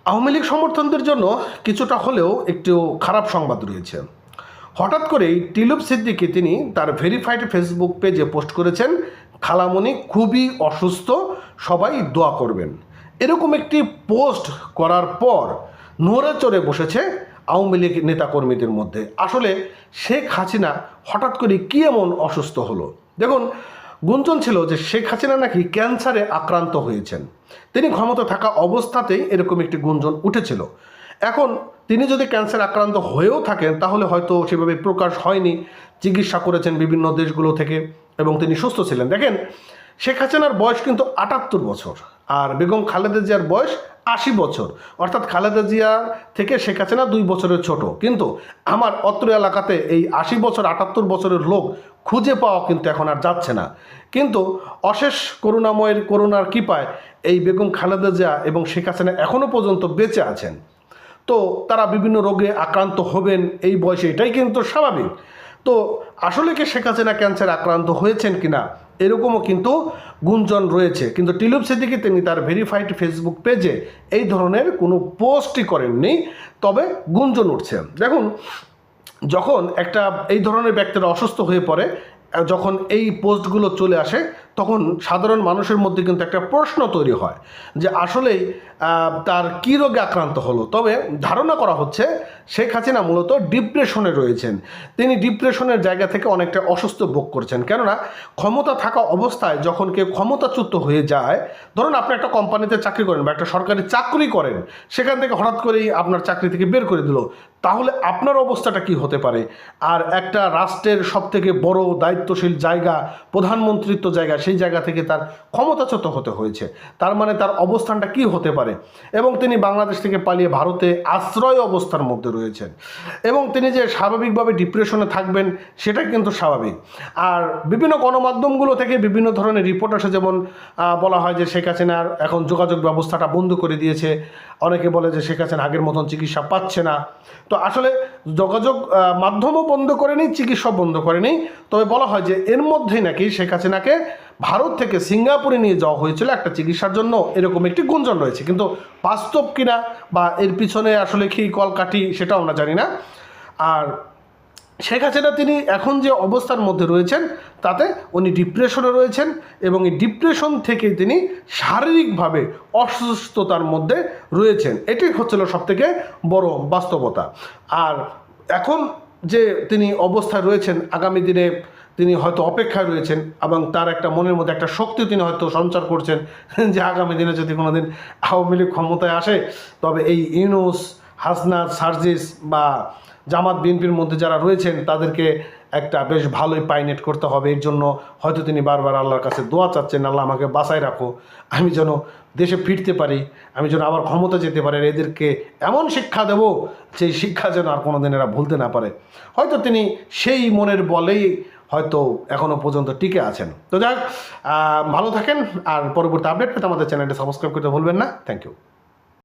আওয়ামী লীগ সমর্থকদের জন্য কিছুটা হলেও একটু খারাপ সংবাদ রয়েছে। হঠাৎ করেই টিলুপ সিদ্দিকী তিনি তার ভেরিফাইড ফেসবুক পেজে পোস্ট করেছেন, খালামণি খুবই অসুস্থ, সবাই দোয়া করবেন। এরকম একটি পোস্ট করার পর নড়ে চড়ে বসেছে আওয়ামী লীগ নেতাকর্মীদের মধ্যে। আসলে শেখ হাসিনা হঠাৎ করে কী এমন অসুস্থ হলো? দেখুন, গুঞ্জন ছিল যে শেখ হাসিনা নাকি ক্যান্সারে আক্রান্ত হয়েছেন। তিনি ক্ষমতা থাকা অবস্থাতেই এরকম একটি গুঞ্জন উঠেছিল। এখন তিনি যদি ক্যান্সার আক্রান্ত হয়েও থাকেন তাহলে হয়তো সেভাবে প্রকাশ হয়নি, চিকিৎসা করেছেন বিভিন্ন দেশগুলো থেকে এবং তিনি সুস্থ ছিলেন। দেখেন, শেখ হাসিনার বয়স কিন্তু ৭৮ বছর আর বেগম খালেদা জিয়ার বয়স ৮০ বছর, অর্থাৎ খালেদা জিয়া থেকে শেখ হাসিনা ২ বছরের ছোট। কিন্তু আমার অত্র এলাকাতে এই ৮০ বছর ৭৮ বছরের লোক খুঁজে পাওয়া কিন্তু এখন আর যাচ্ছে না। কিন্তু অশেষ করুণার কৃপায় এই বেগম খালেদা জিয়া এবং শেখ হাসিনা এখনও পর্যন্ত বেঁচে আছেন। তো তারা বিভিন্ন রোগে আক্রান্ত হবেন এই বয়সে, এটাই কিন্তু স্বাভাবিক। তো আসলে কি শেখ হাসিনা ক্যান্সার আক্রান্ত হয়েছেন কিনা এরকমও কিন্তু গুঞ্জন রয়েছে। কিন্তু টিলুপ সিদ্দিকী তিনি তার ভেরিফাইড ফেসবুক পেজে এই ধরনের কোনো পোস্টই করেননি, তবে গুঞ্জন উঠছে। দেখুন, যখন একটা এই ধরনের ব্যক্তিরা অসুস্থ হয়ে পড়ে, যখন এই পোস্টগুলো চলে আসে তখন সাধারণ মানুষের মধ্যে কিন্তু একটা প্রশ্ন তৈরি হয় যে আসলেই তার কী রোগে আক্রান্ত হলো। তবে ধারণা করা হচ্ছে শেখ হাসিনা মূলত ডিপ্রেশনে রয়েছেন। তিনি ডিপ্রেশনের জায়গা থেকে অনেকটা অসুস্থ ভোগ করছেন। কেননা ক্ষমতা থাকা অবস্থায় যখন কেউ ক্ষমতাচ্যুত হয়ে যায়, ধরুন আপনি একটা কোম্পানিতে চাকরি করেন বা একটা সরকারি চাকরি করেন, সেখান থেকে হঠাৎ করেই আপনার চাকরি থেকে বের করে দিল, তাহলে আপনার অবস্থাটা কি হতে পারে? আর একটা রাষ্ট্রের সবথেকে বড় দায়িত্বশীল জায়গা, প্রধানমন্ত্রিত্ব জায়গা, সেই জায়গা থেকে তার ক্ষমতাচ্যুত হতে হয়েছে, তার মানে তার অবস্থানটা কি হতে পারে? এবং তিনি বাংলাদেশ থেকে পালিয়ে ভারতে আশ্রয় অবস্থার মধ্যে রয়েছেন এবং তিনি যে স্বাভাবিকভাবে ডিপ্রেশনে থাকবেন সেটা কিন্তু স্বাভাবিক। আর বিভিন্ন গণমাধ্যমগুলো থেকে বিভিন্ন ধরনের রিপোর্ট আসে, যেমন বলা হয় যে শেখ হাসিনার এখন যোগাযোগ ব্যবস্থাটা বন্ধ করে দিয়েছে, অনেকে বলে যে শেখ হাসিনা আগের মতন চিকিৎসা পাচ্ছে না। তো আসলে যোগাযোগ মাধ্যমও বন্ধ করেনি, চিকিৎসা বন্ধ করেনি, তবে বলা হয় যে এর মধ্যেই নাকি শেখ হাসিনাকে ভারত থেকে সিঙ্গাপুরে নিয়ে যাওয়া হয়েছিল একটা চিকিৎসার জন্য, এরকম একটি গুঞ্জন রয়েছে। কিন্তু বাস্তব কিনা বা এর পিছনে আসলে কি কলকাঠি সেটাও আমরা জানি না। আর শেখ হাসিনা তিনি এখন যে অবস্থার মধ্যে রয়েছেন তাতে উনি ডিপ্রেশনে রয়েছেন এবং এই ডিপ্রেশন থেকে তিনি শারীরিকভাবে অসুস্থতার মধ্যে রয়েছেন। এটি হচ্ছিল সবথেকে বড় বাস্তবতা। আর এখন যে তিনি অবস্থায় রয়েছেন, আগামী দিনে তিনি হয়তো অপেক্ষায় রয়েছেন এবং তার একটা মনের মধ্যে একটা শক্তি তিনি হয়তো সঞ্চার করছেন যে আগামী দিনে যদি কোনো দিন আওয়ামী লীগ ক্ষমতায় আসে তবে এই ইউনূস, হাসনাত, সার্জিস বা জামাত বিএনপির মধ্যে যারা রয়েছেন তাদেরকে একটা বেশ ভালোই পাইনেট করতে হবে। এর জন্য হয়তো তিনি বারবার আল্লাহর কাছে দোয়া চাচ্ছেন, আল্লাহ আমাকে বাঁচায় রাখো, আমি যেন দেশে ফিরতে পারি, আমি যেন আবার ক্ষমতা যেতে পারি, এদেরকে এমন শিক্ষা দেব সেই শিক্ষা যেন আর কোনো দিন এরা ভুলতে না পারে। হয়তো তিনি সেই মনের বলেই হয়তো এখনও পর্যন্ত টিকে আছেন। তো যাক, ভালো থাকেন আর পরবর্তী আপডেট পেতে আমাদের চ্যানেলটি সাবস্ক্রাইব করতে ভুলবেন না। Thank you.